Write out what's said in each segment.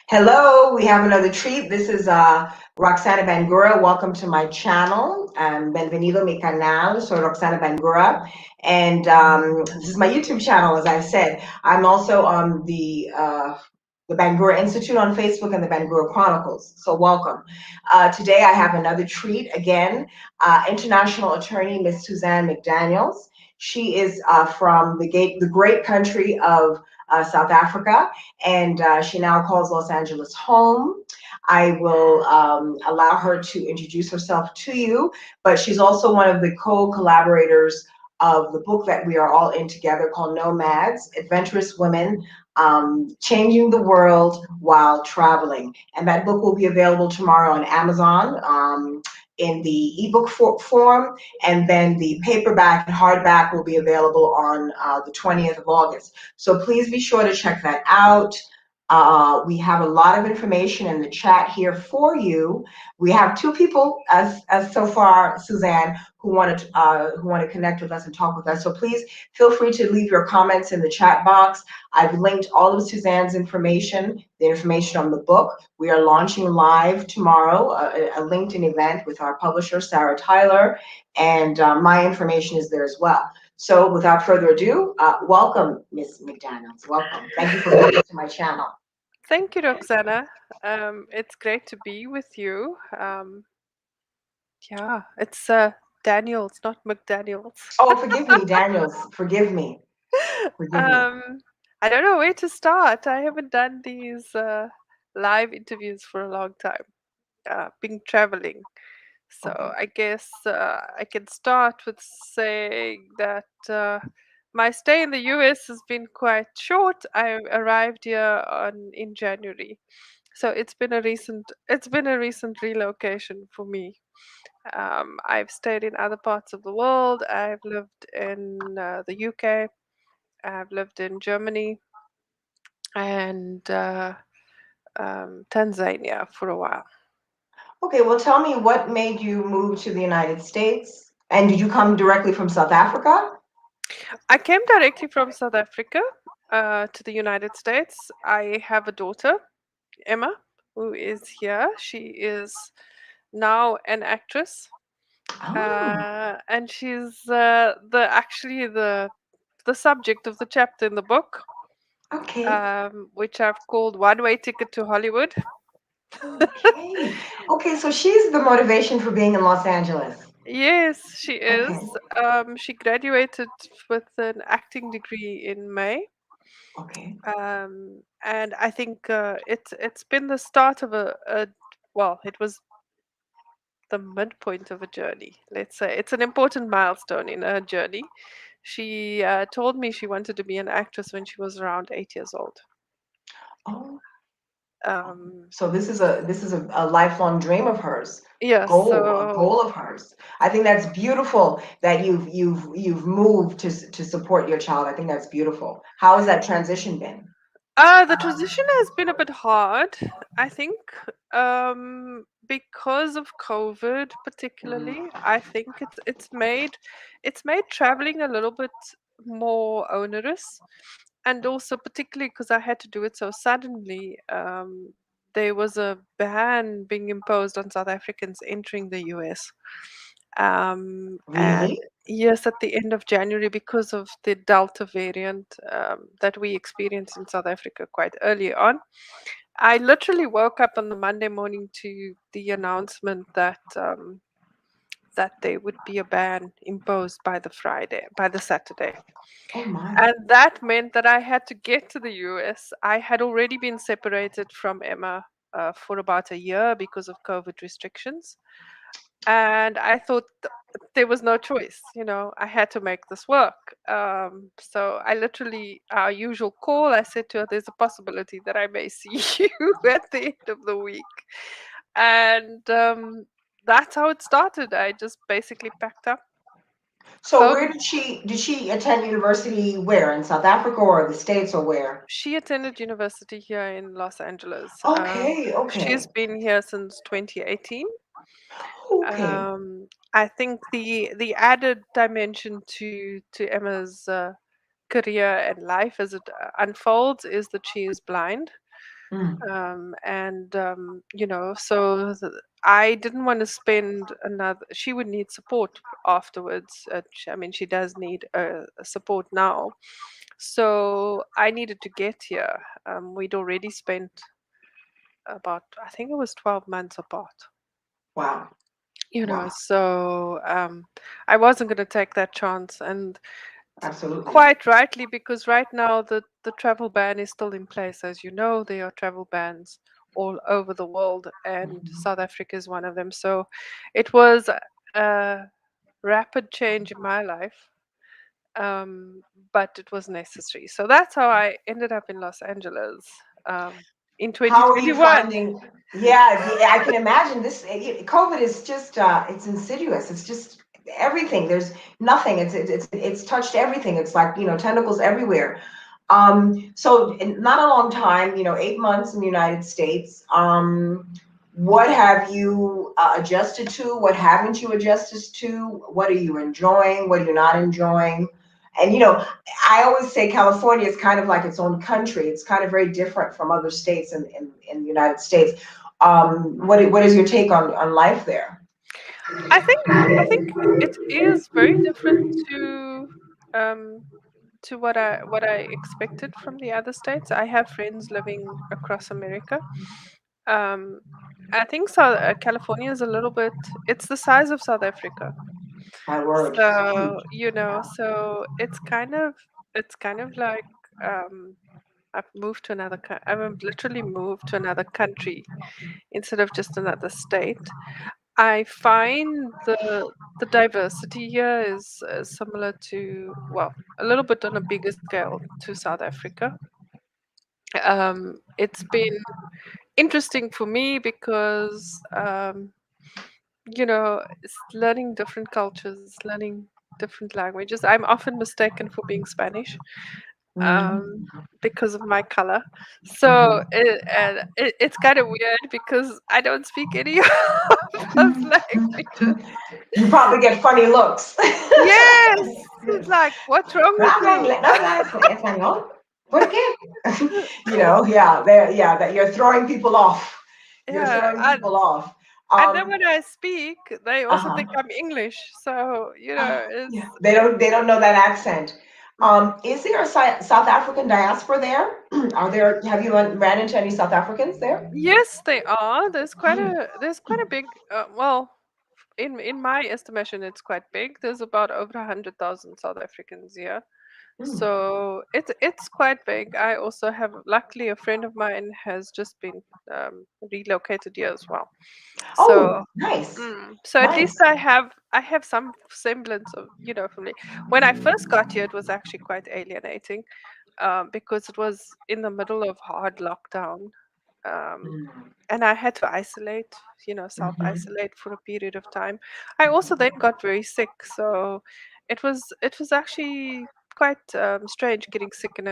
Hello, we have another treat. This is Roxana Bangura. Welcome to my channel. Benvenido a mi canal. Soy Roxana Bangura. And this is my YouTube channel, as I said. I'm also on the Bangura Institute on Facebook and the Bangura Chronicles. So welcome. Today I have another treat. Again, international attorney, Miss Suzanne Daniels. She is from the great country of South Africa, and she now calls Los Angeles home. I will allow her to introduce herself to you, but she's also one of the co-collaborators of the book that we are all in together called Nomads, Adventurous Women Changing the World While Traveling. And that book will be available tomorrow on Amazon in the ebook form, and then the paperback and hardback will be available on the 20th of August. So please be sure to check that out. We have a lot of information in the chat here for you. We have two people as so far, Suzanne, who want to connect with us and talk with us. So please feel free to leave your comments in the chat box. I've linked all of Suzanne's information, the information on the book. We are launching live tomorrow, a LinkedIn event with our publisher, Sarah Tyler, and my information is there as well. So without further ado, welcome, Ms. McDaniels. Welcome. Thank you for coming to my channel. Thank you, Roxana. It's great to be with you. Yeah, it's Daniels, not McDaniels. Oh, forgive me, Daniels. Forgive me. Forgive me. I don't know where to start. I haven't done these live interviews for a long time, been traveling. So Okay. I guess I can start with saying that my stay in the US has been quite short. I arrived here in January. So it's been a recent relocation for me. I've stayed in other parts of the world. I've lived in the UK. I've lived in Germany and Tanzania for a while. Okay, well, tell me what made you move to the United States? And did you come directly from South Africa? I came directly from South Africa to the United States. I have a daughter, Emma, who is here. She is now an actress, Oh, and she's the subject of the chapter in the book, okay. which I've called "One Way Ticket to Hollywood." Okay. Okay, so she's the motivation for being in Los Angeles. Yes, she is. Okay. She graduated with an acting degree in May. Okay. And I think it's been the start of well, it was the midpoint of a journey. Let's say it's an important milestone in her journey. She told me she wanted to be an actress when she was around 8 years old. Oh, Um, so this is a lifelong dream of hers, yeah, a so goal of hers. I think that's beautiful that you've moved to support your child. I think that's beautiful. How has that transition been? the transition has been a bit hard, I think, because of COVID, particularly. I think it's made traveling a little bit more onerous, and also particularly because I had to do it so suddenly. There was a ban being imposed on South Africans entering the US. And Really? yes, at the end of January, because of the Delta variant that we experienced in South Africa quite early on, I literally woke up on the Monday morning to the announcement that there would be a ban imposed by the Saturday. Oh my. And that meant that I had to get to the US. I had already been separated from Emma for about a year because of COVID restrictions. And I thought there was no choice, I had to make this work. So I literally, our usual call, I said to her, there's a possibility that I may see you at the end of the week. And that's how it started. I just basically packed up. So So where did she attend university where? In South Africa or the States or where? she attended university here in Los Angeles. Okay, She's okay. been here since 2018. Okay. I think the added dimension to Emma's career and life as it unfolds is that she is blind. Mm. And so I didn't want to spend another. She would need support afterwards. I mean, she does need support now. So I needed to get here. We'd already spent about, I think it was 12 months apart. Wow. Wow. So I wasn't going to take that chance, and Absolutely. quite rightly, because right now the travel ban is still in place. As you know, there are travel bans all over the world, and Mhm. South Africa is one of them. So it was a rapid change in my life, um, but it was necessary. So that's how I ended up in Los Angeles in How are you 2021. finding? Yeah, I can imagine this. COVID is just, it's insidious. It's just everything. There's nothing. It's touched everything. It's like, tentacles everywhere. So not a long time, 8 months in the United States. What have you adjusted to? What haven't you adjusted to? What are you enjoying? What are you not enjoying? And I always say California is kind of like its own country. It's kind of very different from other states in the United States. What is your take on life there? I think it is very different um, to what I expected from the other states. I have friends living across America. Um, I think California is a little bit. It's the size of South Africa, My word, so huge. so it's kind of like I've literally moved to another country instead of just another state. I find the diversity here is similar to, well, a little bit on a bigger scale to South Africa. It's been interesting for me because it's learning different cultures, learning different languages. I'm often mistaken for being Spanish, um, Mhm. because of my color. So Mhm. it's kind of weird because I don't speak any of those languages. You probably get funny looks. Yes, it's like, what's wrong No with habla you? inglés, no habla español. ¿Por qué? Yeah, yeah, that you're throwing people off. You're Yeah, throwing people off. and then Um, when I speak, they also uh-huh. think I'm English. So it's Yeah, they don't know that accent. Is there a South African diaspora there? Have you ran into any South Africans there? yes, they are. There's quite a big, well, in my estimation, it's quite big. There's about over 100,000 South Africans here. Mm. So it's quite big. I also have, luckily, a friend of mine has just been relocated here as well. Oh, So nice, so at least nice. I have some semblance of, family. When I first got here, it was actually quite alienating, because it was in the middle of hard lockdown. Um, Mm. and I had to isolate, self Mhm. isolate for a period of time. I also then got very sick, so it was actually quite strange getting sick in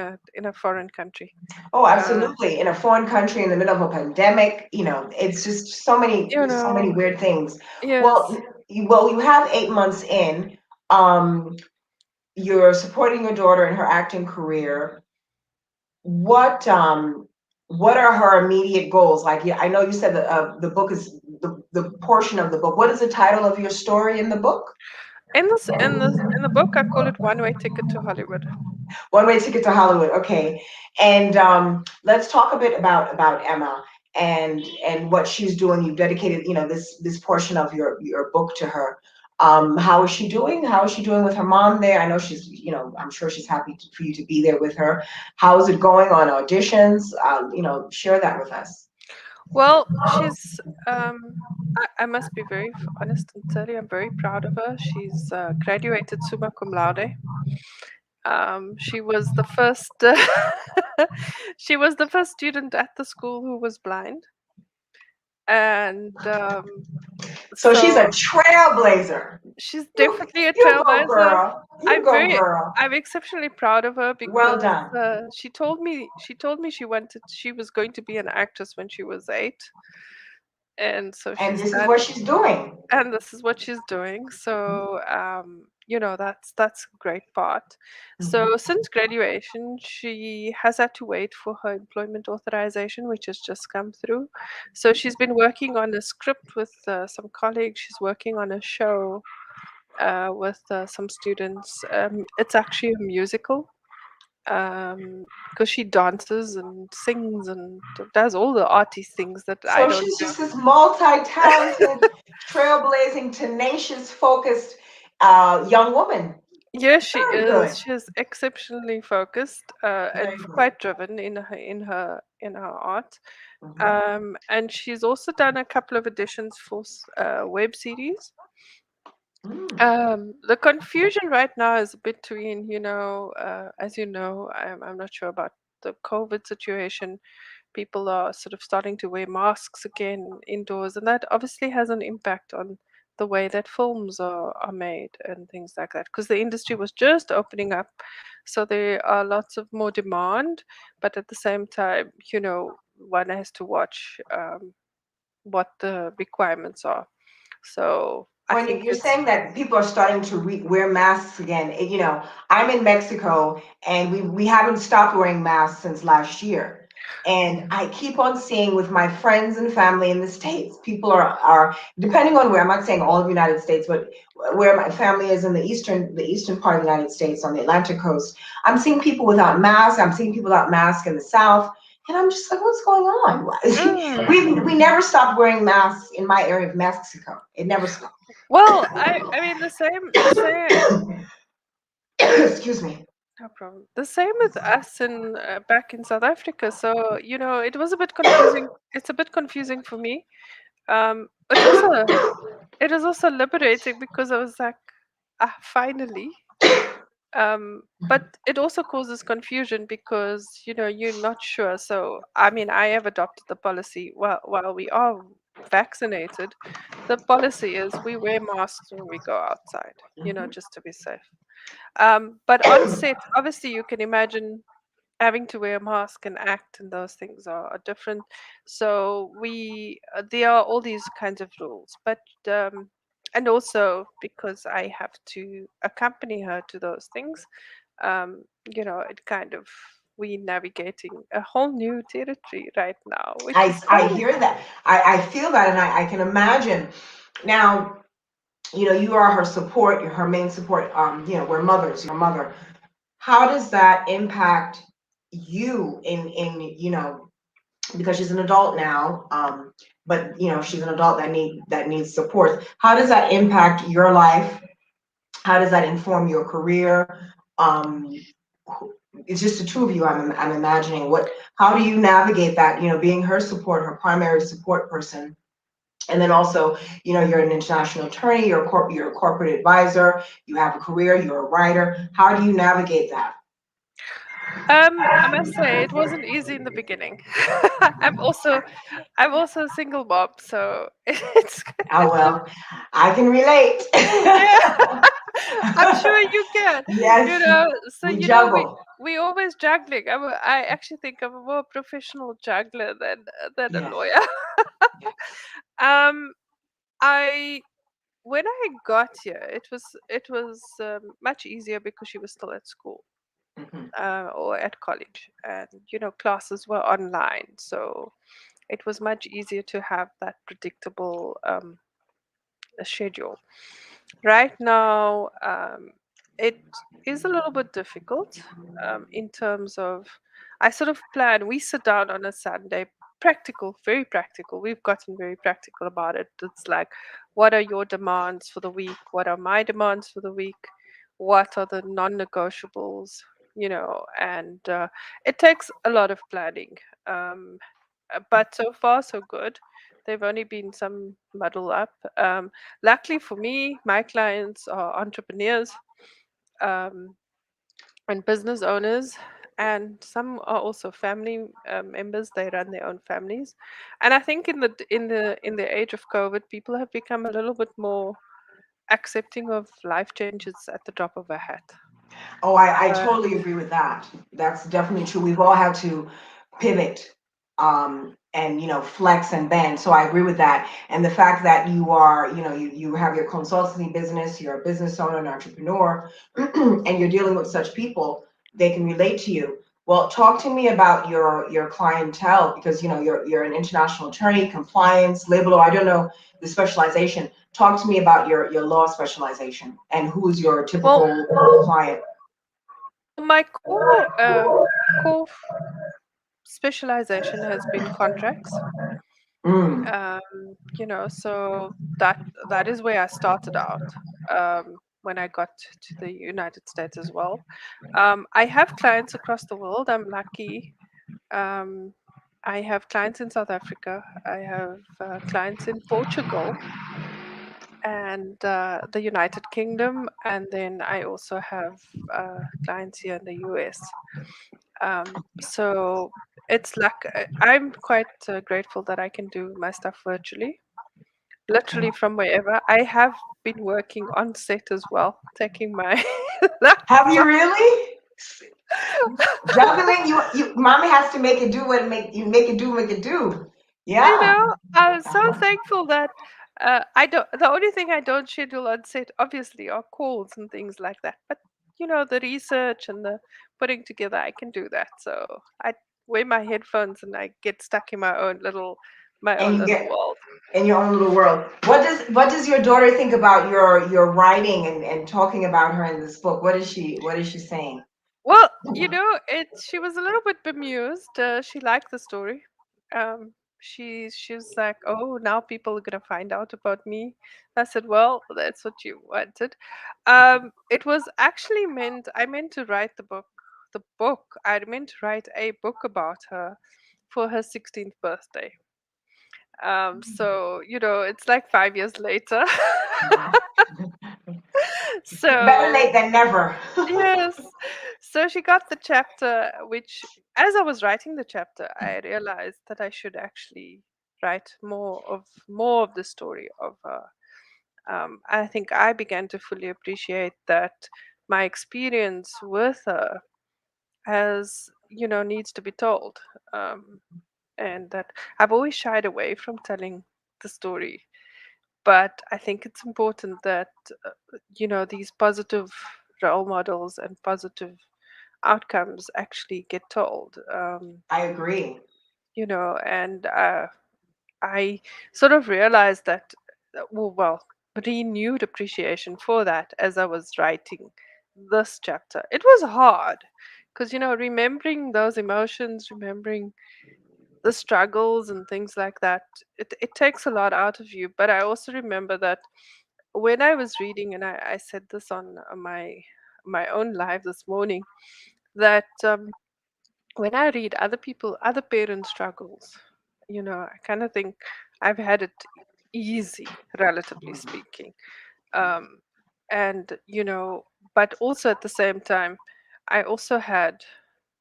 a foreign country. Oh, Uh, absolutely. In a foreign country in the middle of a pandemic, it's just you so many know, weird things. Well, yes. you have 8 months in. Um, you're supporting your daughter in her acting career. What what are her immediate goals? Like, yeah, I know you said the book is the portion of the book. What is the title of your story in the book? In the book, I call it One Way Ticket to Hollywood. One Way Ticket to Hollywood. Okay, and let's talk a bit about Emma and what she's doing. You've dedicated, this portion of your book to her. How is she doing? How is she doing with her mom there? I know she's, I'm sure she's happy for you to be there with her. How is it going on auditions? Share that with us. Well, she's. I must be very honest and tell you, I'm very proud of her. She's graduated summa cum laude. She was the first. She was the first student at the school who was blind, and So she's a so trailblazer. she's You definitely a you go, trailblazer. girl. You I'm go, very, girl. I'm exceptionally proud of her Well because done. she told me she was going to be an actress when she was 8, and so And she's this is done, what she's doing. and this is what she's doing. So that's a great part. So Mhm. since graduation, she has had to wait for her employment authorization, which has just come through. So she's been working on a script with some colleagues. She's working on a show with some students. It's actually a musical, because she dances and sings and does all the arty things that I So don't she's do. just this multi-talented, trailblazing, tenacious, focused young woman. Yes, she Very is. good. She's exceptionally focused and Very good. quite driven in her art. Mhm. And she's also done a couple of editions for web series. Mm. The confusion right now is between, as you know, I'm not sure about the COVID situation. People are sort of starting to wear masks again indoors, and that obviously has an impact on the way that films are made and things like that, because the industry was just opening up, so there are lots of more demand, but at the same time, one has to watch what the requirements are. So I When think you're it's saying that people are starting to wear masks again, I'm in Mexico and we haven't stopped wearing masks since last year. And I keep on seeing with my friends and family in the States, people are depending on where, I'm not saying all of the United States, but where my family is in the eastern part of the United States on the Atlantic coast, I'm seeing people without masks. I'm seeing people without masks in the South. And I'm just like, what's going on? mm. We never stopped wearing masks in my area of Mexico. It never stopped. Well, I mean the same. Excuse me. No problem. The same with us in back in South Africa. So, it was a bit confusing. It's a bit confusing for me. It was also liberating because I was like, ah, finally. But it also causes confusion because you're not sure. So, I mean, I have adopted the policy. While we are vaccinated, the policy is we wear masks when we go outside. Mhm. Just to be safe. But on set, obviously, you can imagine having to wear a mask and act, and those things are different. So there are all these kinds of rules, but and also because I have to accompany her to those things, it kind of we navigating a whole new territory right now, which I is I quite. hear that. I feel that, and I can imagine. Now, you are her support. You're her main support. We're mothers. Your mother. How does that impact you in because she's an adult now, but she's an adult that needs support. How does that impact your life? How does that inform your career? Um, it's just the two of you. I'm imagining how do you navigate that? Being her support, her primary support person, and then also, you're an international attorney, you're a corporate advisor, you have a career, you're a writer. How do you navigate that? I must say it wasn't easy in the beginning. I'm also I'm also a single mom, so Oh it's well, I can relate. yeah. I'm sure you can. You Yes, know, so we we juggle. we always juggling. I actually think I'm a more professional juggler than a Yes. lawyer. Yes. um, I When I got here, it was much easier because she was still at school Mhm. or at college, and classes were online, so it was much easier to have that predictable schedule. Right now, it is a little bit difficult in terms of I sort of plan. We sit down on a Sunday, practical, very practical. We've gotten very practical about it. It's like, what are your demands for the week? What are my demands for the week? What are the non-negotiables? And it takes a lot of planning. But so far, so good. There've only been some muddle up. Luckily for me, my clients are entrepreneurs um, and business owners, and some are also family members. They run their own families, and I think in the age of COVID, people have become a little bit more accepting of life changes at the drop of a hat. Oh, I Uh, totally agree with that. That's definitely true. We've all had to pivot and flex and bend. So I agree with that. And the fact that you are, you have your consultancy business, you're a business owner, an entrepreneur, and you're dealing with such people, they can relate to you. Well, talk to me about your clientele, because you're an international attorney, compliance, labor law. I don't know the specialization. Talk to me about your law specialization and who's your Well, typical client. my core specialization has been contracts. Mm. So that is where I started out when I got to the United States as well. I have clients across the world. I'm lucky. Um, I have clients in South Africa. I have clients in Portugal and the United Kingdom, and then I also have clients here in the US. So it's like I'm quite grateful that I can do my stuff virtually, Okay. literally from wherever. I have been working on set as well, taking my Have you laptop. really? Juggling, mommy has to make it do what make it do. Yeah. I'm so thankful that I don't. The only thing I don't schedule on set, obviously, are calls and things like that. But the research and the putting together, I can do that. So I wear my headphones and I get stuck in my And own you little get world. in your own little world. What does your daughter think about your writing and talking about her in this book? What is she saying? Well, she was a little bit bemused. She liked the story. She's like, "Oh, now people are gonna find out about me." I said, "Well, that's what you wanted." It was actually meant. I meant to write the book. The book. I meant to write a book about her for her 16th birthday. So it's like 5 years later. Better So late than never. yes. So she got the chapter, which, as I was writing the chapter, I realized that I should actually write more of the story of her. I think I began to fully appreciate that my experience with her needs to be told, and that I've always shied away from telling the story. But I think it's important that these positive role models and positive outcomes actually get told. I agree. And I sort of realized that, well, renewed appreciation for that as I was writing this chapter. It was hard because, remembering those emotions, remembering the struggles and things like that, it takes a lot out of you. But I also remember that when I was reading, and I said this on my own live this morning, that when I read other parents' struggles, I kind of think I've had it easy, relatively speaking. Um, and, but also at the same time, I also had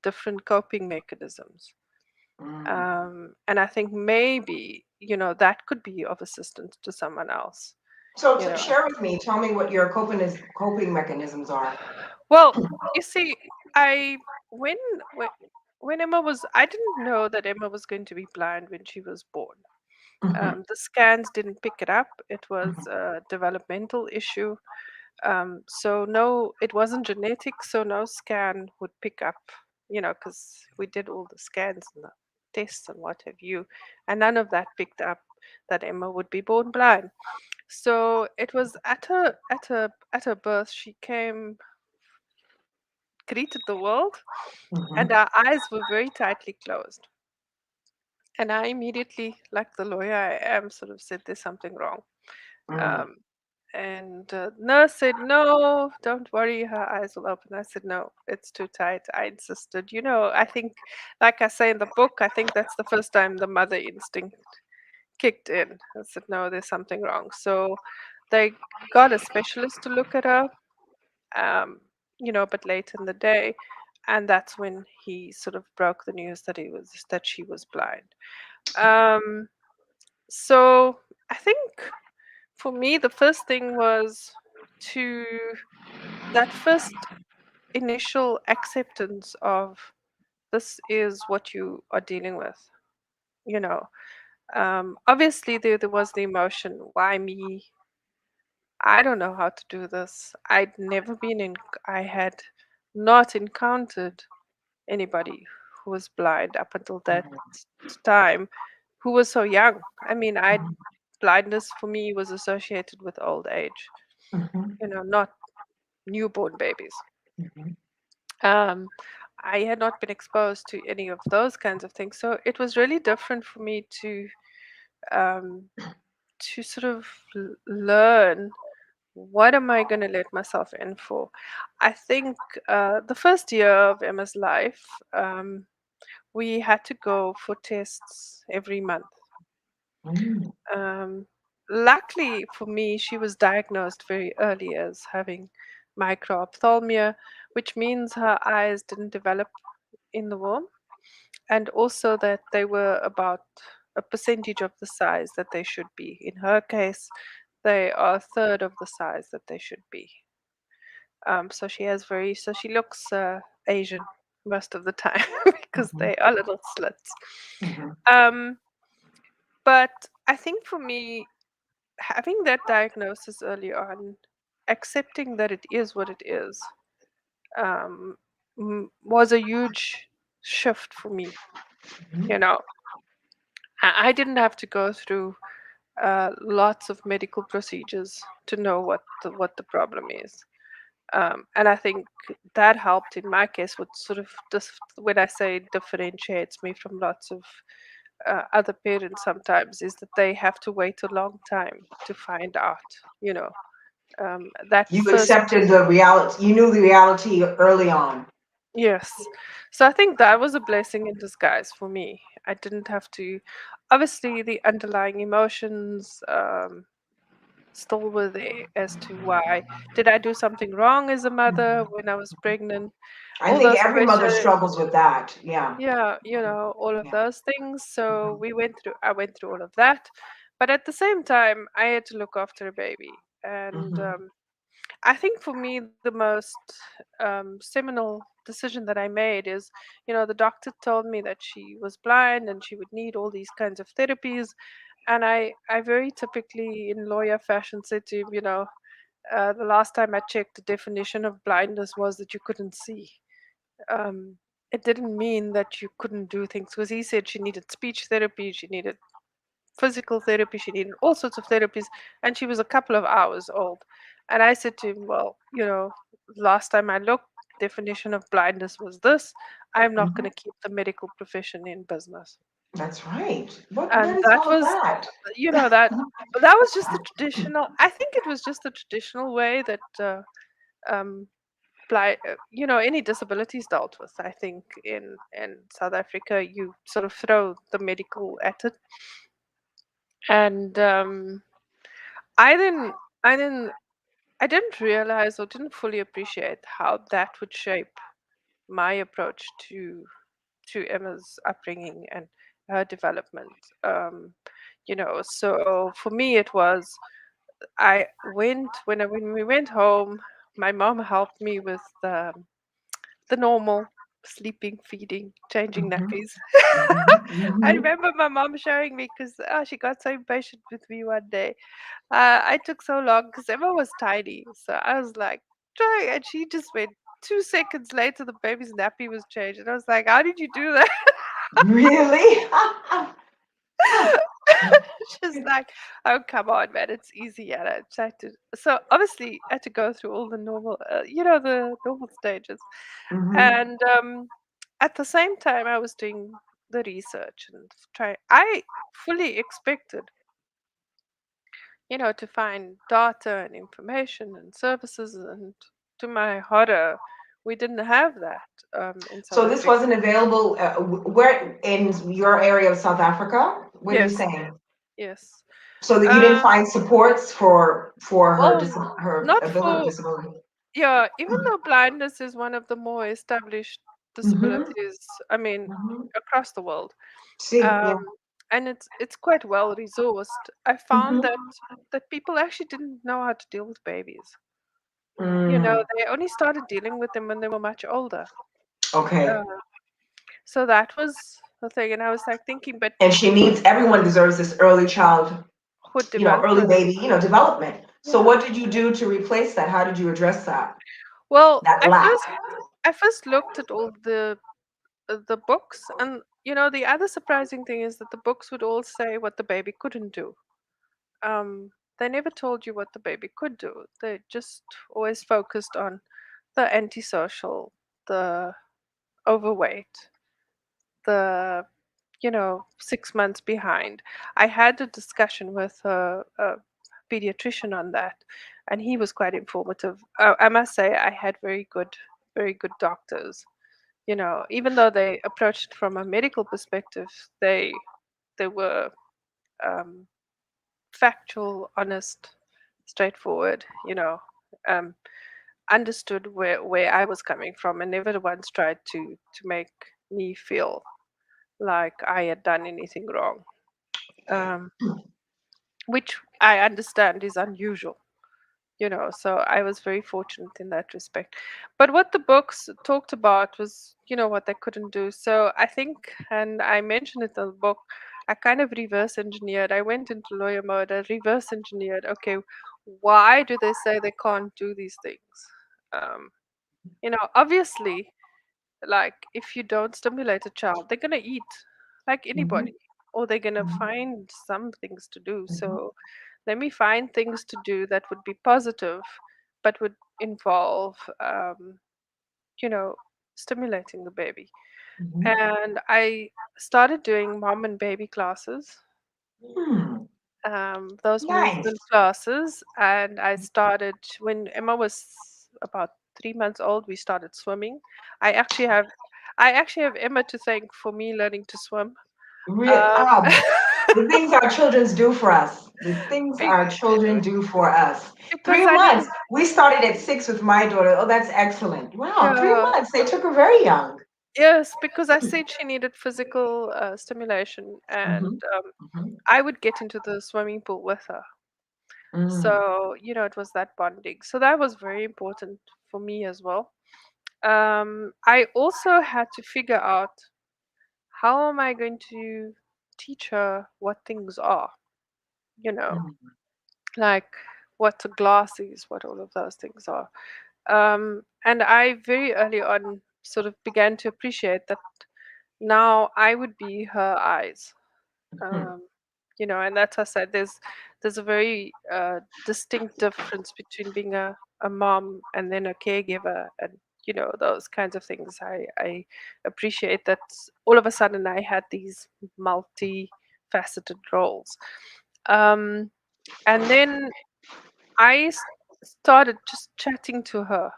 different coping mechanisms. Mm. And I think maybe, that could be of assistance to someone else. So You know, share with me. Tell me what your coping mechanisms are. well, you see, I when when when Emma was, I didn't know that Emma was going to be blind when she was born. Mhm. The scans didn't pick it up. It was Mhm. a developmental issue. So no, it wasn't genetic. So no scan would pick up, because we did all the scans and the tests and what have you, and none of that picked up that Emma would be born blind. So it was at her birth. She came, greeted the world, and Mhm. our eyes were very tightly closed. And I immediately, like the lawyer I am, sort of said, "There's something wrong." Mm. Um, and nurse said, "No, don't worry, her eyes will open." I said, "No, it's too tight." I insisted. I think, like I say in the book, I think that's the first time the mother instinct kicked in. I said, "No, there's something wrong." So they got a specialist to look at her, um, but late in the day. And that's when he sort of broke the news that she was blind. Um, so I think for me, the first thing was to that first initial acceptance of this is what you are dealing with. you know. Obviously, there was the emotion. Why me? I don't know how to do this. I'd never been in, I had not encountered anybody who was blind up until that time who was so young. I mean, blindness for me was associated with old age, Mhm, not newborn babies. mhm, Um, I had not been exposed to any of those kinds of things, so it was really different for me um, to sort of learn what am I going to let myself in for. I think the first year of Emma's life, we had to go for tests every month. mm, Um, Luckily for me, she was diagnosed very early as having microophthalmia, which means her eyes didn't develop in the womb, and also that they were about a percentage of the size that they should be. In her case, they are a third of the size that they should be. So she looks Asian most of the time because mhm, they are little slits. mhm, Um, but I think for me, having that diagnosis early on, accepting that it is what it is, um, was a huge shift for me. mhm. You know, I didn't have to go through lots of medical procedures to know what the problem is. And I think that helped in my case. What sort of when I say differentiates me from lots of other parents sometimes is that they have to wait a long time to find out. That You first. accepted the reality. You knew the reality early on. Yes. So I think that was a blessing in disguise for me. I didn't have to, obviously, the underlying emotions still were there as to why. Did I do something wrong as a mother when I was pregnant? I All think those every mother questions. struggles with that. Yeah. Yeah, all of Yeah. those things. So Mhm, I went through all of that. But at the same time, I had to look after a baby. And mhm, I think for me, the most seminal decision that I made is, the doctor told me that she was blind and she would need all these kinds of therapies. And I very typically, in lawyer fashion, said to him, the last time I checked, the definition of blindness was that you couldn't see. Um, it didn't mean that you couldn't do things because he said she needed speech therapy, she needed physical therapy, she needed all sorts of therapies, and she was a couple of hours old. And I said to him, well, last time I looked, definition of blindness was this. I'm not mhm. going to keep the medical profession in business. That's right. What And is that all of was, that? that was just the traditional. I think it was just the traditional way that um, any disabilities dealt with. I think in South Africa, you sort of throw the medical at it, and I didn't, I didn't, I didn't realize or didn't fully appreciate how that would shape my approach to Emma's upbringing and her development. So for me, it was I went when we went home. My mom helped me with the normal sleeping, feeding, changing Mhm, nappies. mhm, I mhm. remember my mom showing me because she got so impatient with me one day. I took so long because Emma was tiny, so I was like, try, and she just went 2 seconds later. The baby's nappy was changed, and I was like, "How did you do that?" Really? She's like, "Oh, come on, man, it's easy." And I tried to. So obviously, I had to go through all the normal, the normal stages. Mhm, And at the same time, I was doing the research and try. I fully expected, to find data and information and services. And to my horror, we didn't have that in South So this Africa. wasn't available where in your area of South Africa? What are you Yes, saying? yes. So that you didn't Um, find supports for her well, her not for disability. Yeah, even though blindness is one of the more established Mhm, disabilities, I mean, mhm. across the world, See, um, yeah. and it's quite well resourced. I found Mhm. that people actually didn't know how to deal with babies. Mm, They only started dealing with them when they were much older. okay. Uh, so that was. the thing. And I was like thinking, but And she needs, everyone deserves this early child, hood early development. baby, development. So Yeah. what did you do to replace that? How did you address Well, that I lack? first looked at all the books, and the other surprising thing is that the books would all say what the baby couldn't do. Um, they never told you what the baby could do. They just always focused on the antisocial, the overweight, the 6 months behind. I had a discussion with a pediatrician on that, and he was quite informative. I must say, I had very good doctors. Even though they approached from a medical perspective, they were um, factual, honest, straightforward. Um, understood where I was coming from, and never once tried to make me feel like I had done anything wrong, um, which I understand is unusual. So I was very fortunate in that respect. But what the books talked about was, what they couldn't do. So I think, and I mentioned it in the book, I kind of reverse engineered. I went into lawyer mode. I reverse engineered. Okay, why do they say they can't do these things? Um, obviously, like if you don't stimulate a child, they're gonna eat like Mhm, anybody, or they're gonna mhm, find some things to do. mhm, So let me find things to do that would be positive, but would involve, you know, stimulating the baby. mhm. And I started doing mom and baby classes, Hmm, those nice. movement classes. And I started when Emma was about 3 months old. We started swimming. I actually have, I actually have Emma to thank for me learning to swim. Real, Um, the things our children do for us. The things be- our children do for us. because Three I months. didn't. We started at 6 with my daughter. Oh, that's excellent. Wow, three Yeah. months. They took her very young. Yes, because I said she needed physical stimulation, and Hmm. Hmm. I would get into the swimming pool with her. Mm. So, it was that bonding. So that was very important for me as well. I also had to figure out how am I going to teach her what things are, you know, Mm. like what a glass is, what all of those things are. And I very early on sort of began to appreciate that now I would be her eyes. Hmm. um, and that's I said there's a very distinct difference between being a mom and then a caregiver, and those kinds of things. I appreciate that all of a sudden I had these multi-faceted roles. um, and then I started just chatting to her.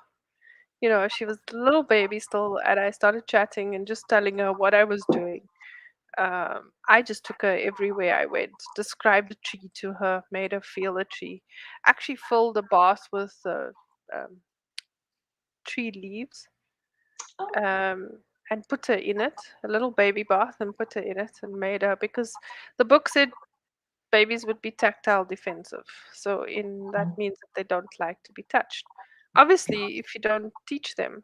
She was a little baby still, and I started chatting and just telling her what I was doing. I just took her everywhere I went, described a tree to her, made her feel a tree, actually filled a bath with um, tree leaves, Oh. um, and put her in it, a little baby bath, and put her in it, and made her, because the book said babies would be tactile defensive. So, in that means that they don't like to be touched. Obviously, if you don't teach them,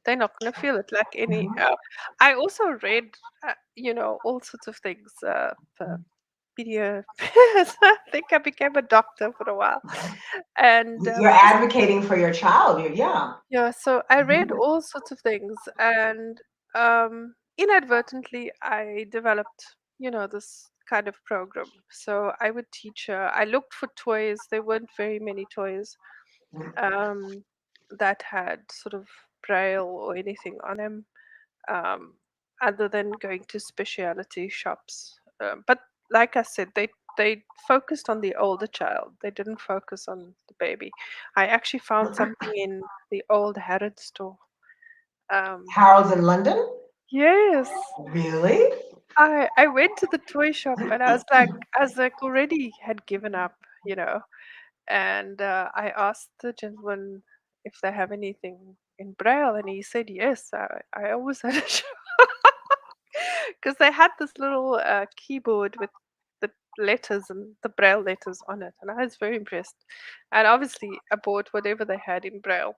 they're not going to feel it like any. Mhm. I also read, all sorts of things. Pedia. I think I became a doctor for a while, and You're just advocating for your child. Yeah. yeah. So I read Mhm. all sorts of things, and inadvertently I developed, this kind of program. So I would teach her. I looked for toys. There weren't very many toys um, that had sort of braille or anything on them, um, other than going to specialty shops. But like I said, they focused on the older child. They didn't focus on the baby. I actually found something in the old Harrod store. Um, Harold's in London? yes, Really? I went to the toy shop and I was like already had given up, and I asked the gentleman if they have anything in braille, and he said yes. I always had a because they had this little keyboard with the letters and the braille letters on it, and I was very impressed. And obviously, I bought whatever they had in braille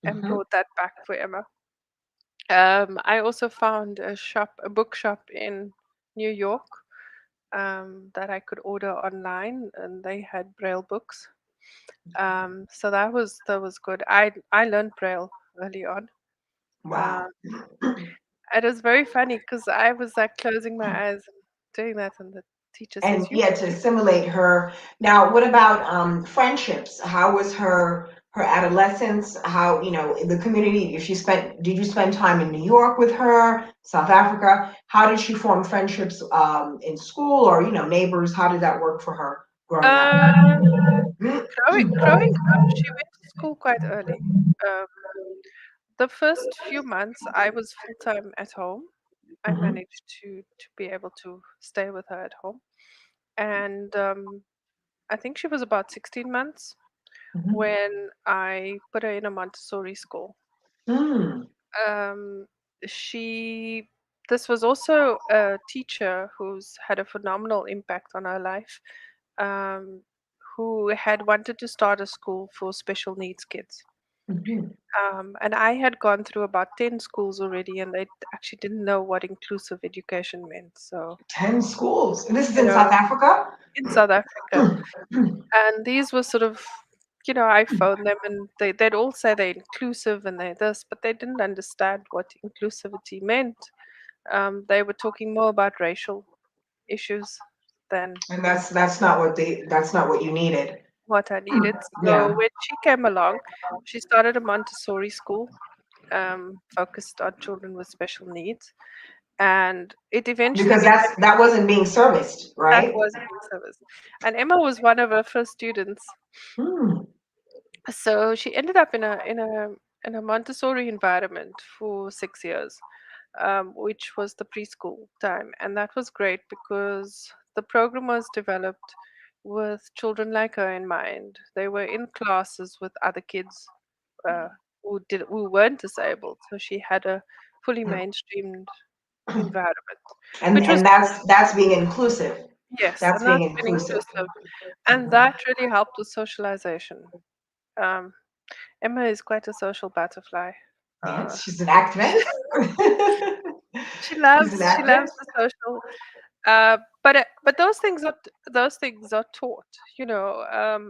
and Hmm. brought that back for Emma. I also found a bookshop in New York that I could order online, and they had Braille books. So that was good. I learned Braille early on. Uh, Wow. it was very funny because I was like closing my eyes and doing that, and the teacher And says, "You." yeah, to assimilate her. Now, what about friendships? How was her adolescence? How, the community, if she spent, did you spend time in New York with her, South Africa? How did she form friendships in school, or, neighbors? How did that work for her growing up? Uh, growing up, she went to school quite early. Um, the first few months, I was full time at home. I Mhm, managed to be able to stay with her at home, and I think she was about 16 months mhm, when I put her in a Montessori school. mm. Um, she This was also a teacher who's had a phenomenal impact on her life, um, who had wanted to start a school for special needs kids. Mhm. And I had gone through about 10 schools already, and they actually didn't know what inclusive education meant. So, 10 schools. And this is you in know, South Africa? in South Africa. And these were sort of, I phoned them and they'd all say they're inclusive and they're this, but they didn't understand what inclusivity meant. They were talking more about racial issues than And that's not what you needed. what I needed. So Yeah. when she came along, she started a Montessori school focused on children with special needs. And it eventually Because became that wasn't being serviced, that right? was being serviced. And Emma was one of her first students. Hmm. So she ended up in a Montessori environment for 6 years, which was the preschool time, and that was great because the program was developed with children like her in mind. They were in classes with other kids uh, who weren't disabled, so she had a fully mainstreamed environment, and which was and that's being inclusive. yes, That's and being that's been inclusive. inclusive, and that really helped with socialization. Um, Emma is quite a social butterfly. Uh, Yes, she's an activist. she She's an loves activist. the social, but those things are taught.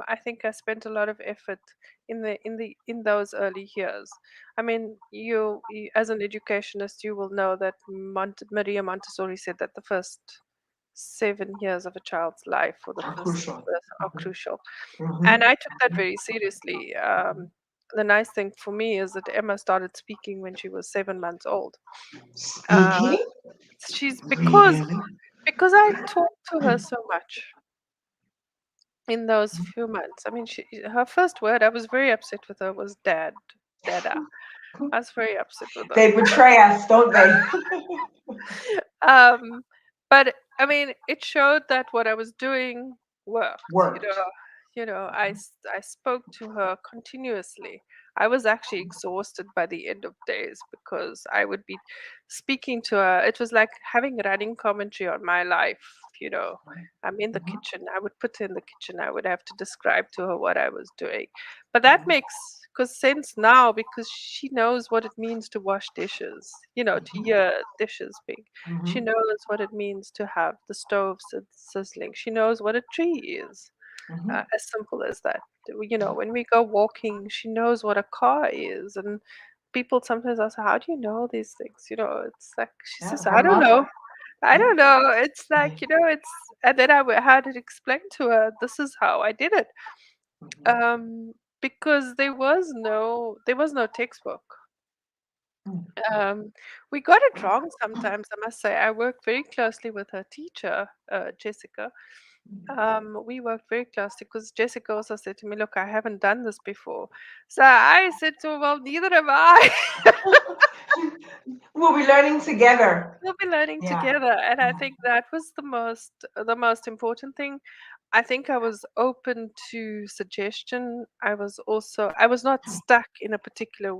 I think I spent a lot of effort in those early years. I mean, you as an educationist, you will know that Maria Montessori said that the first 7 years of a child's life or the Are first crucial. birth are crucial. And Hmm. I took that very seriously. The nice thing for me is that Emma started speaking when she was 7 months old. Uh, Speaking? she's Really? because I talked to her so much in those few months. I mean, her first word, I was very upset with her, was dad, dada. I was very upset with her. They betray us, don't they? Um, but I mean, it showed that what I was doing worked. Worked. I spoke to her continuously. I was actually exhausted by the end of days because I would be speaking to her. It was like having running commentary on my life. I'm in the Mhm, kitchen. I would put her in the kitchen. I would have to describe to her what I was doing. But that makes cause sense now because she knows what it means to wash dishes, to hear dishes being. She mhm, knows what it means to have the stove sizzling. She knows what a tree is, mhm. as simple as that. When we go walking, she knows what a car is. And people sometimes ask, how do you know these things? It's like she Yeah, says, her I don't know. mother. I Yeah. don't know. It's Yeah. like, and then had it explained to her, this is how I did it. Mhm, Um, because there was no textbook. mhm, Um, we got it wrong sometimes, I must say. I worked very closely with her teacher, Jessica. We worked very closely because Jessica also said to me, "Look, I haven't done this before." So I said to her, "Well, neither have I." We'll be learning together. We'll be learning Yeah. together, and I Yeah. think that was the most important thing. I think I was open to suggestion. I was not stuck in a particular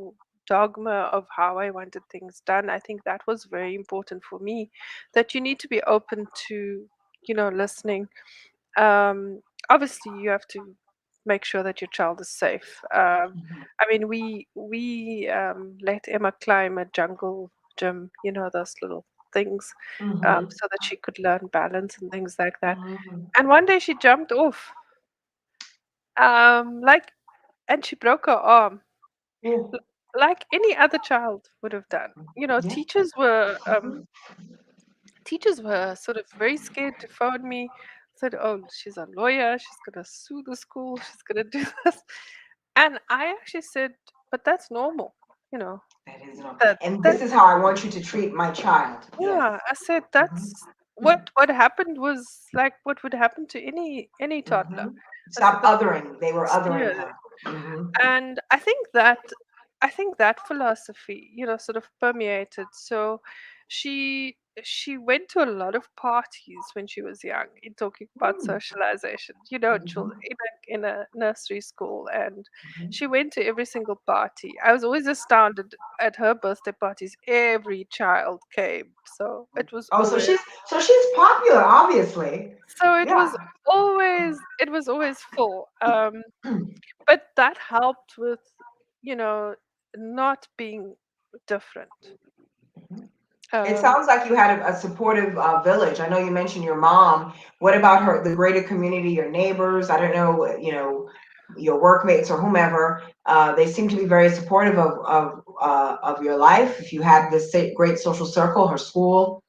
dogma of how I wanted things done. I think that was very important for me, that you need to be open to listening. Obviously, you have to. make sure that your child is safe. I mean, we let Emma climb a jungle gym, you know, those little things, Mm-hmm. so that she could learn balance and things like that. Mm-hmm. And one day she jumped off, like, and she broke her arm, Ooh. l- like any other child would have done. You know, Yeah. teachers were sort of very scared to phone me. Said, "Oh, she's a lawyer. She's gonna sue the school. She's gonna do this." And I actually said, "But that's normal, you know." That is no. That And that this is how I want you to treat my child. Yes. Yeah, I said Mm-hmm. that's what happened was like what would happen to any toddler. Mm-hmm. I said, Stop but othering. They were othering yeah, her. Mm-hmm. and I think that philosophy, you know, sort of permeated. So she went to a lot of parties when she was young, in talking about socialization, you know, Mm-hmm. in a nursery school, and she went to every single party. I was always astounded at her birthday parties. Every child came, so it was Oh, always so she's popular, obviously. so it Yeah. was always full. But that helped with, you know, not being different. It Um, sounds like you had a supportive village. I know you mentioned your mom. What about her, the greater community, your neighbors? I don't know, your workmates or whomever. They seem to be very supportive of your life. If you had this great social circle, her school.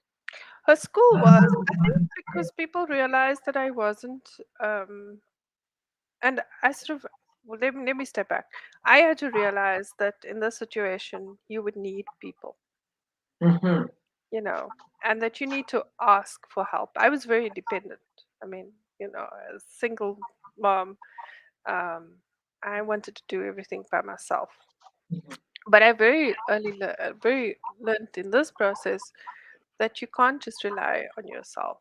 Her school was, I think, because people realized that I wasn't, and I sort of, well, let me step back. I had to realize that in this situation, you would need people, Mm-hmm. you know, and that you need to ask for help. I was very dependent. I mean, you know, as a single mom, um, I wanted to do everything by myself. But I very learned in this process that you can't just rely on yourself.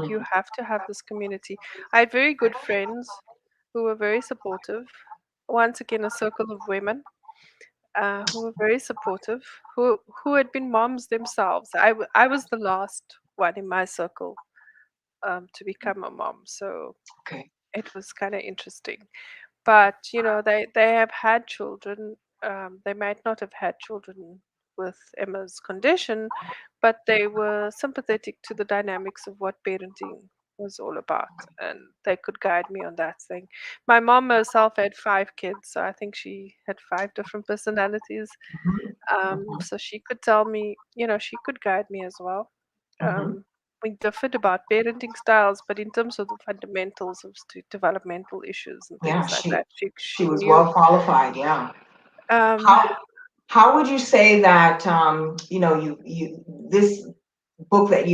You have to have this community. I had very good friends who were very supportive. Once again, a circle of women who were very supportive, who had been moms themselves. I was the last one in my circle to become a mom, so Okay. it was kind of interesting. But you know, they have had children. They might not have had children with Emma's condition, but they were sympathetic to the dynamics of what parenting was all about, and they could guide me on that thing. My mom herself had 5 kids, so I think she had 5 different personalities. So she could tell me, you know, she could guide me as well. Mm-hmm. We differed about parenting styles, but in terms of the fundamentals of developmental issues and Yeah, things like that, she she was knew. well qualified. Yeah. Um, How would you say that you this book that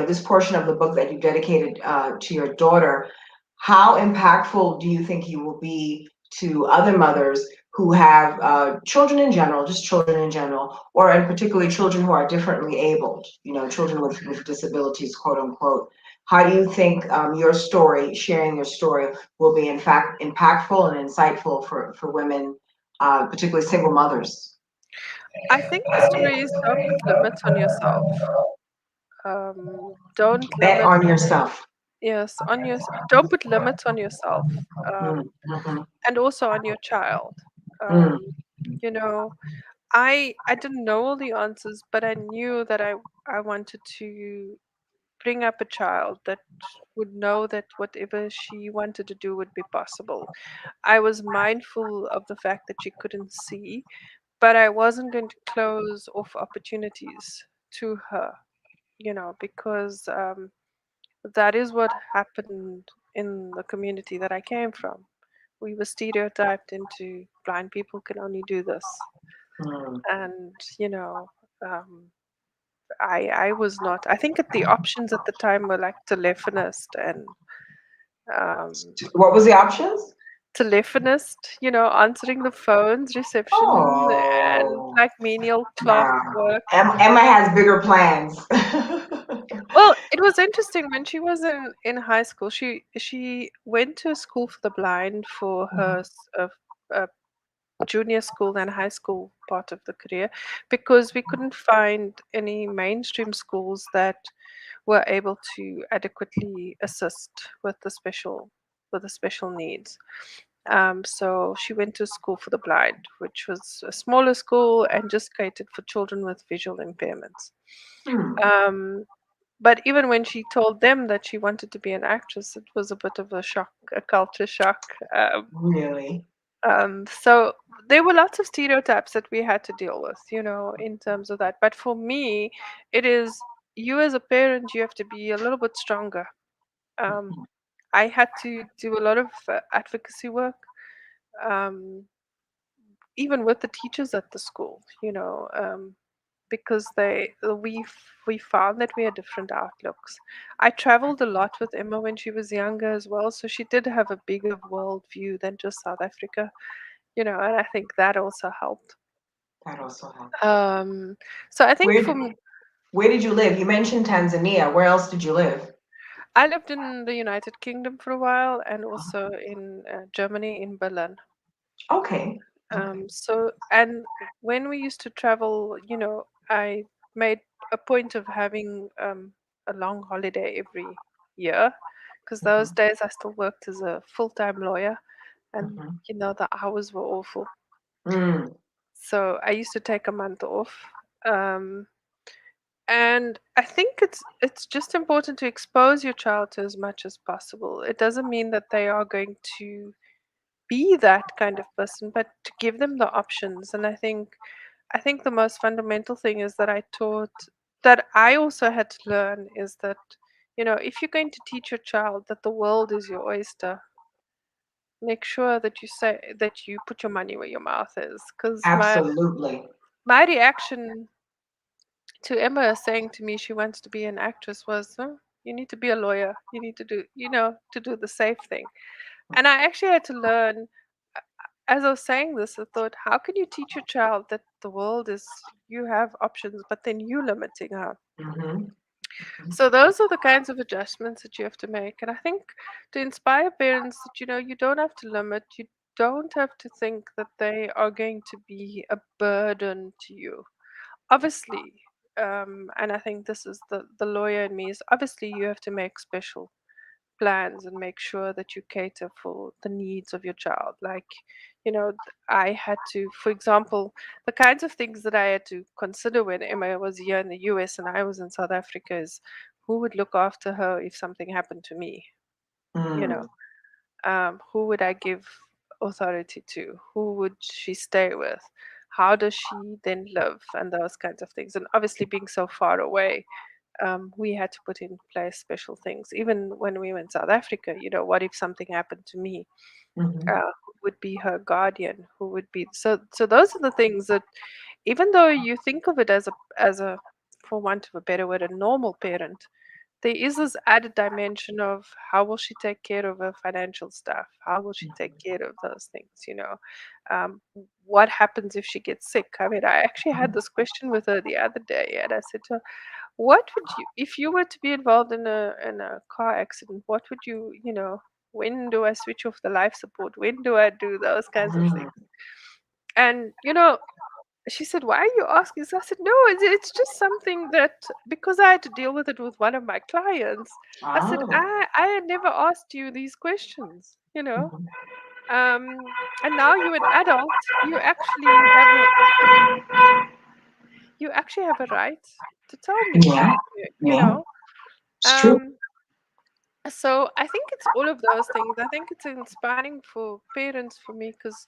this portion of the book that you dedicated to your daughter, how impactful do you think you will be to other mothers who have children in general, just children in general, or in particularly children who are differently abled, children with disabilities, quote unquote? How do you think your story, sharing your story, will be in fact impactful and insightful for women, particularly single mothers? I think the story is don't put limits on yourself. Don't Bet limit, on yourself. yes, on your, don't put limits on yourself, Mm-hmm. and also on your child. Mm, Um, you know, I didn't know all the answers, but I knew that I wanted to bring up a child that would know that whatever she wanted to do would be possible. I was mindful of the fact that she couldn't see, but I wasn't going to close off opportunities to her, you know, because that is what happened in the community that I came from. We were stereotyped into blind people can only do this. mm. And, you know, um, I was not. I think the options at the time were like telephonist and um, What was the options? you know, answering the phones, reception, and Oh, like menial clerk wow. work. Emma has bigger plans. Well, it was interesting when she was in high school. She went to a school for the blind for her junior school and high school part of the career because we couldn't find any mainstream schools that were able to adequately assist with the special. with the special needs. So she went to school for the blind, which was a smaller school and just catered for children with visual impairments. Hmm. Um, but even when she told them that she wanted to be an actress, it was a bit of a shock, a culture shock. Really? So there were lots of stereotypes that we had to deal with, in terms of that. But for me, it is you as a parent, you have to be a little bit stronger. Um, I had to do a lot of advocacy work, um, even with the teachers at the school, because we found that we had different outlooks. I traveled a lot with Emma when she was younger as well, so she did have a bigger world view than just South Africa, and I think that also helped. That also helps. Um, so I think Where for did me, where did you live? You mentioned Tanzania. Where else did you live? I lived in the United Kingdom for a while and also in Germany, in Berlin. Okay. Okay. And when we used to travel, I made a point of having a long holiday every year because those Mhm, days I still worked as a full-time lawyer, and mhm. the hours were awful. Mm, So I used to take a month off. Um, and I think it's just important to expose your child to as much as possible. It doesn't mean that they are going to be that kind of person, but to give them the options. And I think the most fundamental thing is that I taught that I also had to learn is that, if you're going to teach your child that the world is your oyster, make sure that you say that you put your money where your mouth is. Because absolutely. my reaction to Emma saying to me she wants to be an actress was, "Oh, you need to be a lawyer. You need to do the safe thing." And I actually had to learn, as I was saying this, I thought, how can you teach your child that the world is you have options, but then you limiting her? Hmm. So those are the kinds of adjustments that you have to make. And I think to inspire parents that you don't have to limit, you don't have to think that they are going to be a burden to you. Obviously, and I think this is the lawyer in me is obviously you have to make special plans and make sure that you cater for the needs of your child. Like, I had to, for example, the kinds of things that I had to consider when Emma was here in the US and I was in South Africa is who would look after her if something happened to me? You know, Mm, who would I give authority to? Who would she stay with? How does she then live? And those kinds of things. And obviously, being so far away, we had to put in place special things. Even when we were in South Africa, what if something happened to me? mhm, Who would be her guardian? Who would be so? Those are the things that, even though you think of it as a, for want of a better word, a normal parent, there is this added dimension of how will she take care of her financial stuff? How will she take care of those things? Um, what happens if she gets sick? I mean, I actually had this question with her the other day, and I said to her, "What would you, if you were to be involved in a car accident? What would you, when do I switch off the life support? When do I do those kinds of mhm. things?" And she said, "Why are you asking this?" I said, "No, it's just something that because I had to deal with it with one of my clients." I said, Ah. "I had never asked you these questions, Mhm. and now you're an adult. You actually have a right to tell me, Yeah, you yeah, know." it's true. Um, so I think it's all of those things. I think it's inspiring for parents, for me, because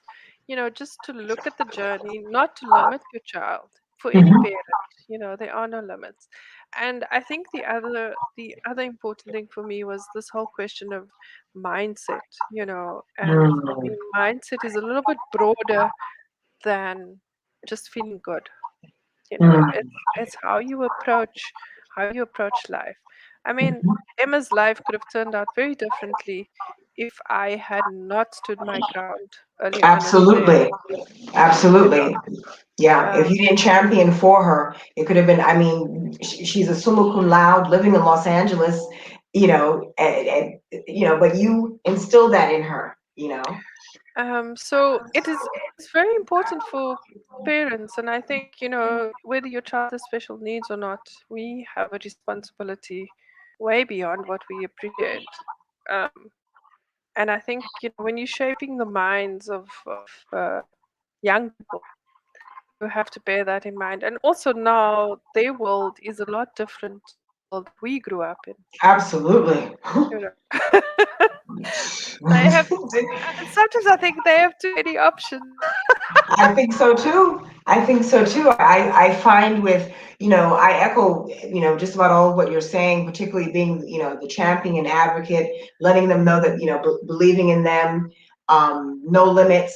just to look at the journey, not to limit your child. For any Mhm. parent, there are no limits. And I think the other important thing for me was this whole question of mindset. And for Mm, me, mindset is a little bit broader than just feeling good. mm, It's how you approach life. I mean, mhm. Emma's life could have turned out very differently if I had not stood my ground early on as a parent. Absolutely, You know, absolutely. Yeah, if um, you didn't champion for her, it could have been. I mean, she's a summa cum laude living in Los Angeles, but you instilled that in her, you know. so it's very important for parents, and I think whether your child has special needs or not, we have a responsibility way beyond what we appreciate. Um, And I think, when you're shaping the minds of young people, you have to bear that in mind. And also now their world is a lot different to the world that we grew up in. Absolutely. You know. They have sometimes I think they have too many options. I think so too. I think so too. I find with, I echo, just about all of what you're saying, particularly being, the champion and advocate, letting them know that, believing in them, no limits.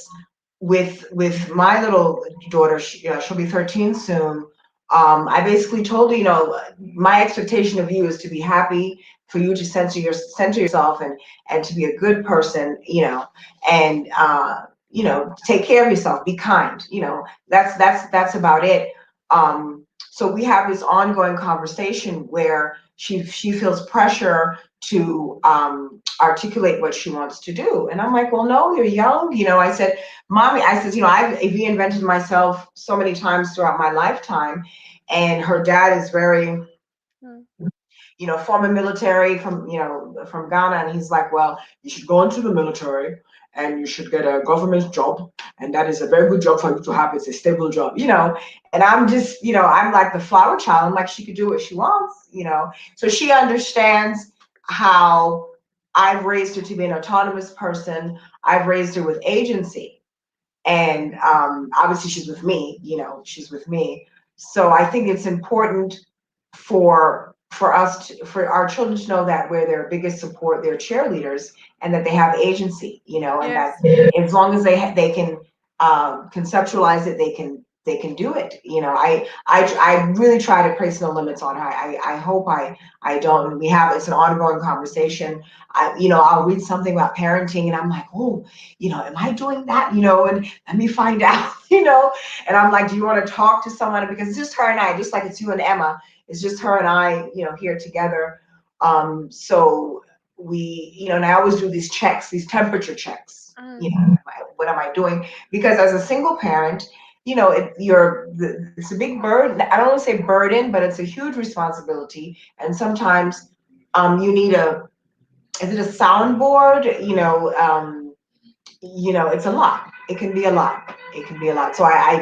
With my little daughter, she'll be 13 soon. I basically told her, my expectation of you is to be happy, for you to center yourself and to be a good person, and take care of yourself, be kind, that's about it. So we have this ongoing conversation where she feels pressure to articulate what she wants to do, and I'm like, well, no, you're young. I said, mommy, I said, I've reinvented myself so many times throughout my lifetime, and her dad is very, Mm. former military from Ghana. And he's like, well, you should go into the military and you should get a government job. And that is a very good job for you to have. It's a stable job, And I'm just, I'm like the flower child. I'm like, she could do what she wants, So she understands how I've raised her to be an autonomous person. I've raised her with agency. And obviously she's with me, she's with me. So I think it's important for our children to know that we're their biggest support, their cheerleaders, and that they have agency, and that Yes. as long as they can conceptualize it, they can do it. I really try to place no limits on her. I hope I don't. We have, it's an ongoing conversation. I'll read something about parenting and I'm like, oh, am I doing that? And let me find out, and I'm like, do you want to talk to someone? Because it's just her and I, just like it's you and Emma. It's just her and I, here together. So we, and I always do these checks, these temperature checks. Mm. What am I doing? Because as a single parent, it's a big burden. I don't want to say burden, but it's a huge responsibility. And sometimes you need is it a soundboard? It's a lot. It can be a lot. It can be a lot. So I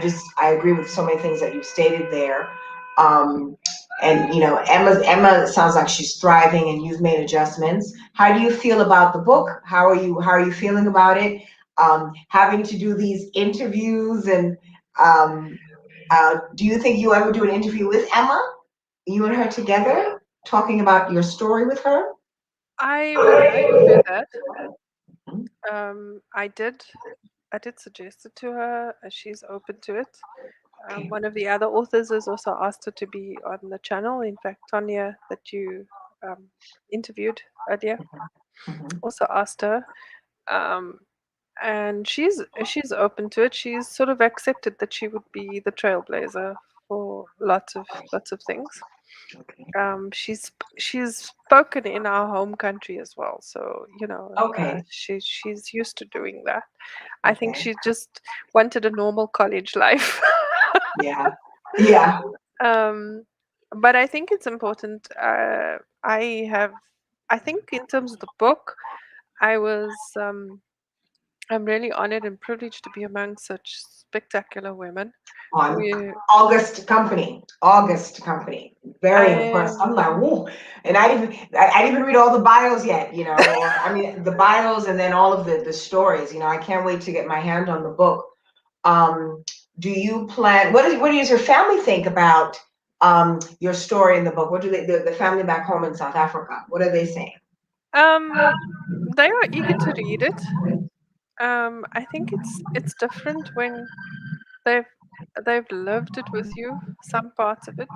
agree with so many things that you've stated there. And Emma sounds like she's thriving and you've made adjustments. How do you feel about the book? How are you feeling about it? Having to do these interviews and do you think you ever do an interview with Emma? You and her together talking about your story with her? I would like to do that. I did suggest it to her. She's open to it. Okay. One of the other authors has also asked her to be on the channel. In fact, Tonya, that you interviewed earlier, Mhm. also asked her, um, and she's open to it. She's sort of accepted that she would be the trailblazer for lots of things. Okay. She's spoken in our home country as well, so Okay. she's used to doing that. I think Okay. she just wanted a normal college life. Yeah. Yeah. um, but I think it's important. I think in terms of the book, I was I'm really honored and privileged to be among such spectacular women. On We August Company. Very impressed. I I'm like, whoa. And I didn't even read all the bios yet, or I mean the bios and then all of the stories. I can't wait to get my hand on the book. Um, do you plan, what does your family think about your story in the book? What do the family back home in South Africa, what are they saying? um they are eager to read it. I think it's different when they've they've lived it with you, some parts of it.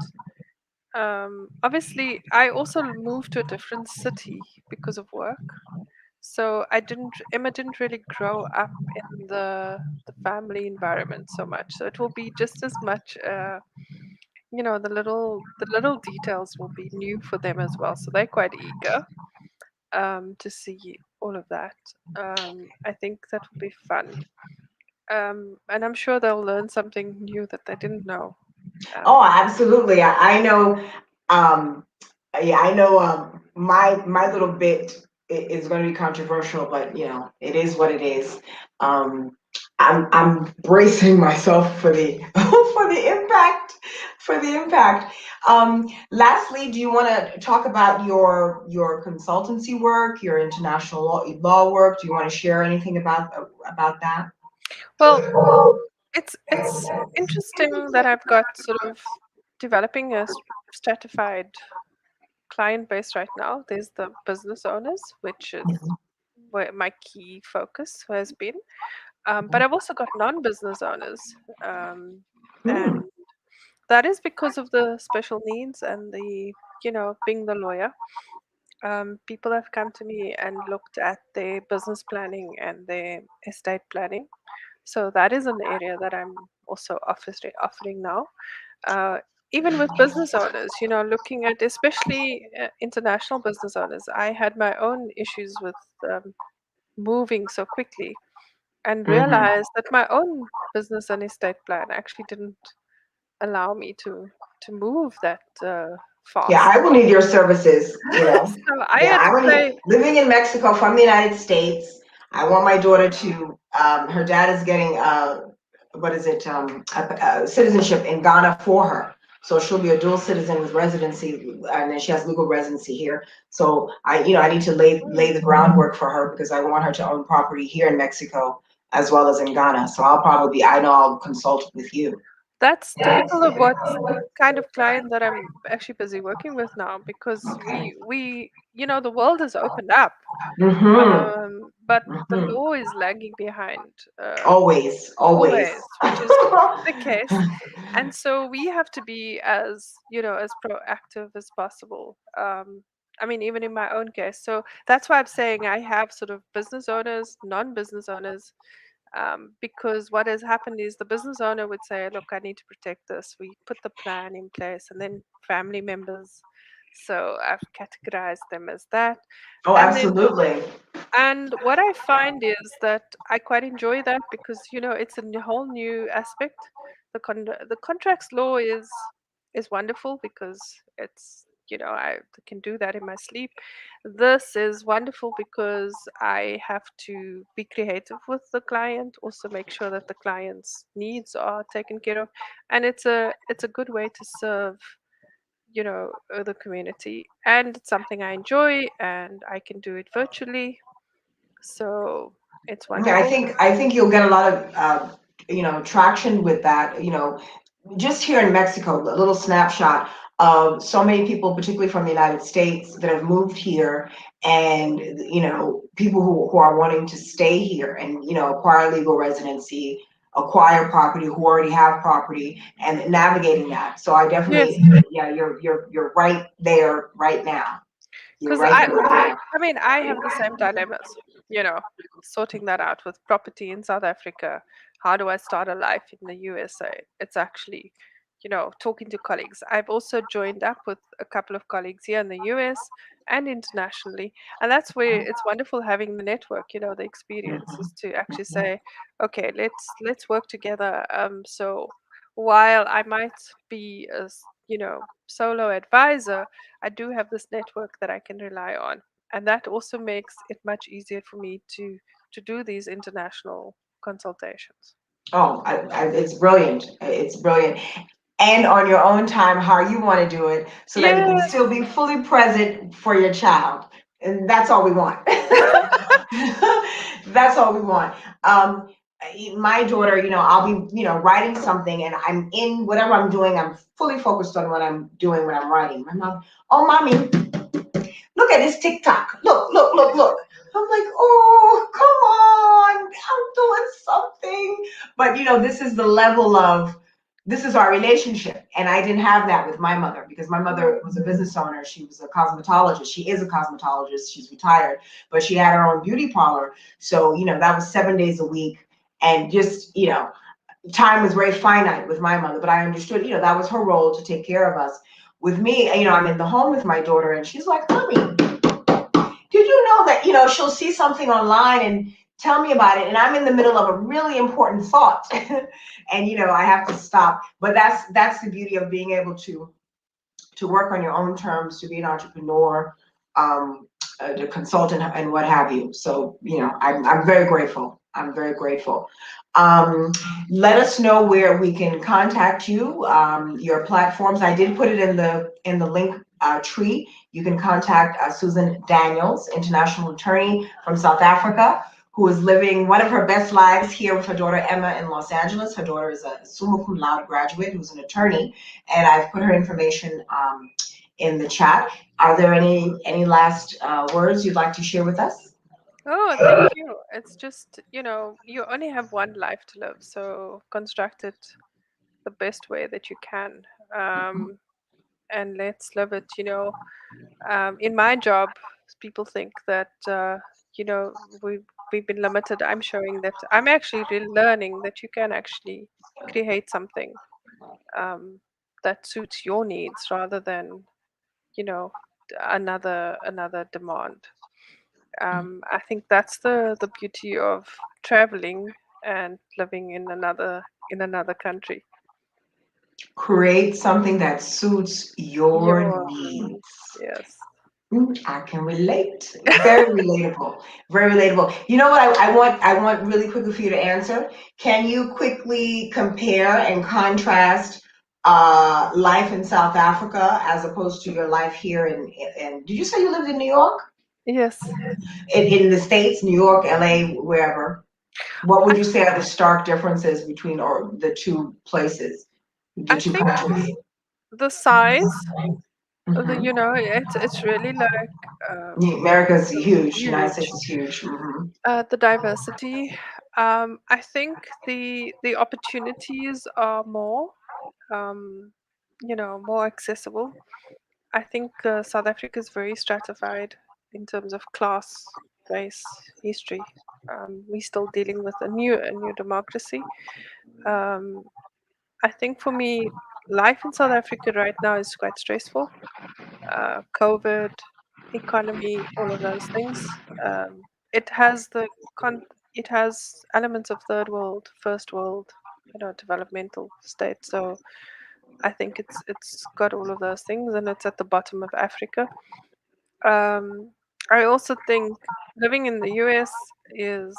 Obviously, I also moved to a different city because of work. So Emma didn't really grow up in the family environment so much. So it will be just as much, the little details will be new for them as well. So they're quite eager to see all of that. I think that will be fun. And I'm sure they'll learn something new that they didn't know. Oh, Um, absolutely. I know. Yeah, I know. My little bit. it's going to be controversial, but it is what it is. Um, I'm bracing myself for the for the impact for the impact. Lastly, do you want to talk about your consultancy work, your international law work? Do you want to share anything about that? Well, it's interesting that I've got sort of developing a stratified client base right now. There's the business owners, which is where my key focus has been. But I've also got non-business owners, and Hmm. that is because of the special needs and being the lawyer. People have come to me and looked at their business planning and their estate planning. So that is an area that I'm also offering now. Uh, Even with business owners, looking at especially international business owners, I had my own issues with moving so quickly and Hmm. realized that my own business and estate plan actually didn't allow me to move that Yeah, fast. I will need your services, So I Yeah, had I to will need, say, living in Mexico from the United States. I want my daughter to, her dad is getting, what is it, citizenship in Ghana for her. So she'll be a dual citizen with residency, and then she has legal residency here. So I need to lay the groundwork for her because I want her to own property here in Mexico as well as in Ghana. So I know I'll consult with you. that's typical of what kind of client that I'm actually busy working with now, because the world has opened up, Mm-hmm. but the Mm-hmm. law is lagging behind, Always, always. always, which is the case. And so we have to be as proactive as possible. I mean, even in my own case. So that's why I'm saying I have sort of business owners, non-business owners, because what has happened is the business owner would say, "Look, I need to protect this." We put the plan in place, and then family members. So I've categorized them as that, Oh, and then absolutely. and what I find is that I quite enjoy that because it's a whole new aspect. The contracts law is wonderful because I can do that in my sleep. This is wonderful because I have to be creative with the client, also make sure that the client's needs are taken care of, and it's a good way to serve the community, and it's something I enjoy, and I can do it virtually, so it's Yeah, I wonderful. think I think you'll get a lot of traction with that. Just here in Mexico, a little snapshot of so many people, particularly from the United States, that have moved here, and people who are wanting to stay here and acquire legal residency, acquire property, who already have property, and navigating that. So I definitely, Yes, yeah, you're right there right now. You're because right there right now. I mean, I have the same dilemmas, you know, sorting that out with property in South Africa. How do I start a life in the USA? It's actually, talking to colleagues. I've also joined up with a couple of colleagues here in the US and internationally. And that's where it's wonderful having the network, the experiences to actually say, okay, let's work together. So while I might be solo advisor, I do have this network that I can rely on, and that also makes it much easier for me to do these international consultations. Oh, it's brilliant. It's brilliant. And on your own time, how you want to do it, so that you can still Yes. be fully present for your child. And that's all we want. That's all we want. Um, my daughter, I'll be, writing something, and I'm in whatever I'm doing. I'm fully focused on what I'm doing when I'm writing. My mom, oh, mommy, look at this TikTok. Look, look, look, look. I'm like, oh, come on. I'm doing something. But, this is the level of, this is our relationship. And I didn't have that with my mother because my mother was a business owner. She was a cosmetologist. She is a cosmetologist. She's retired, but she had her own beauty parlor. So, that was 7 days a week. And just, time was very finite with my mother, but I understood, that was her role to take care of us. With me, I'm in the home with my daughter, and she's like, "Mommy, did you know that, she'll see something online and tell me about it?" And I'm in the middle of a really important thought, and I have to stop. But that's the beauty of being able to work on your own terms, to be an entrepreneur. Um, the consultant and what have you. So, you know, I'm very grateful. I'm very grateful. Um, Let us know where we can contact you, your platforms. I did put it in the link tree. You can contact Suzanne Daniels, international attorney from South Africa, who is living one of her best lives here with her daughter Emma in Los Angeles. Her daughter is a summa cum laude graduate who's an attorney, and I've put her information in the chat. Are there any last words you'd like to share with us? Oh, thank you. It's just, you only have one life to live, so construct it the best way that you can. Um, and let's live it. In my job, people think that, you know, we've been limited. I'm showing that I'm actually learning that you can actually create something um, that suits your needs rather than, you know, another demand. I think that's the beauty of traveling and living in another country. Create something that suits your Your needs. needs, yes. I can relate. Very relatable. Very relatable. You know what I want really quickly for you to answer? Can you quickly compare and contrast life in South Africa as opposed to your life here in did you say you lived in New York? Yes. In the States, New York, LA, wherever. What would I you say are the stark differences between or the two places, the I two think countries? the size, Mhm. it's really like America's huge. United States huge. is huge. The diversity. I think the opportunities are um, more accessible. I think South Africa is very stratified in terms of class, race, history. We're still dealing with a new democracy. Um, I think for me, life in South Africa right now is quite stressful. COVID, economy, all of those things. It has it has elements of third world, first world, developmental state. So I think it's got all of those things, and it's at the bottom of Africa. Um, I also think living in the US is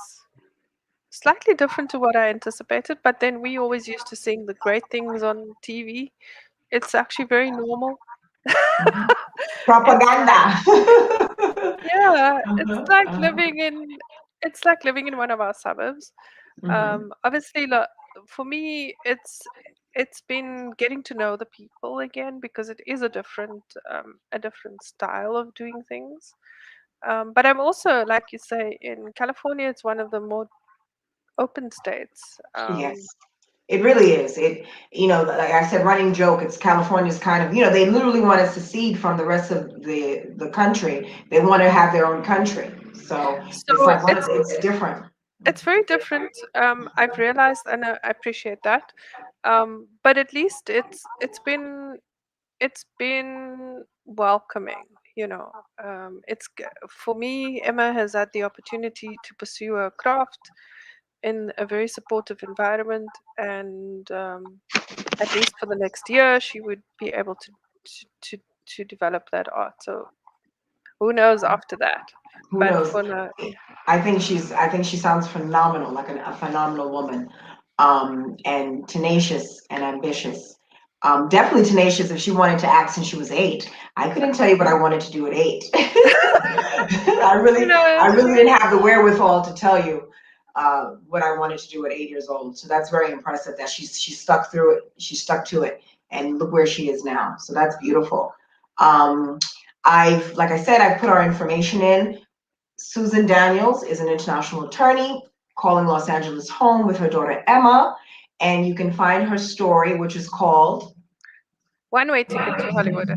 slightly different to what I anticipated, but then we always used to seeing the great things on TV. It's actually very normal. Mhm. It's like, Propaganda. yeah, Uh-huh, uh-huh. it's like living in one of our suburbs. Mhm. Obviously, for me, it's been getting to know the people again because it is a different style of doing things. But I'm also, like you say, in California, it's one of the more open states. Yes. It really is. Like I said, running joke, it's California's kind of, they literally want to secede from the rest of the country. They want to have their own country. So it's So like it's different. it's very different. I've realized, and I appreciate that. But at least it's been welcoming. For me, Emma has had the opportunity to pursue her craft in a very supportive environment, and at least for the next year, she would be able to to, to develop that art. So who knows after that? Who But knows? for now, I think she sounds phenomenal, like a phenomenal woman, and tenacious and ambitious. Definitely tenacious if she wanted to act since she was 8. I couldn't tell you what I wanted to do at 8. you I know, really didn't have the wherewithal to tell you what I wanted to do at 8 years old. So that's very impressive that she stuck through it. She stuck to it, and look where she is now. So that's beautiful. Um, like I said, I've put our information in. Suzanne Daniels is an international attorney calling Los Angeles home with her daughter Emma, and you can find her story, which is called, one-way ticket to Hollywood.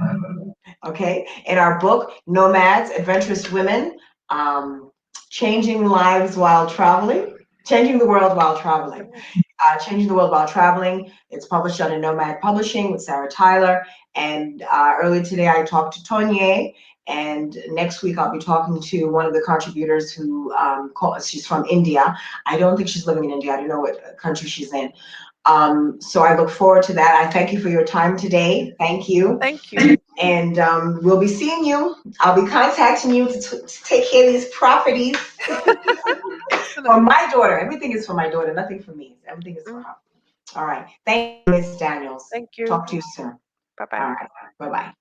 okay, in our book, Nomads, Adventurous Women, um, Changing Lives While Traveling, Changing the World While Traveling. Changing the World While Traveling. It's published under Nomad Publishing with Sarah Tyler. And earlier today, I talked to Tonye. And next week, I'll be talking to one of the contributors who she's from India. I don't think she's living in India. I don't know what country she's in. So I look forward to that. I thank you for your time today. Thank you. Thank you. And we'll be seeing you. I'll be contacting you to take care of these properties Excellent. for my daughter. Everything is for my daughter, nothing for me. Everything is for her. All right. Thank you, Ms. Daniels. Thank you. Talk to you soon. Bye bye. All right. Bye-bye.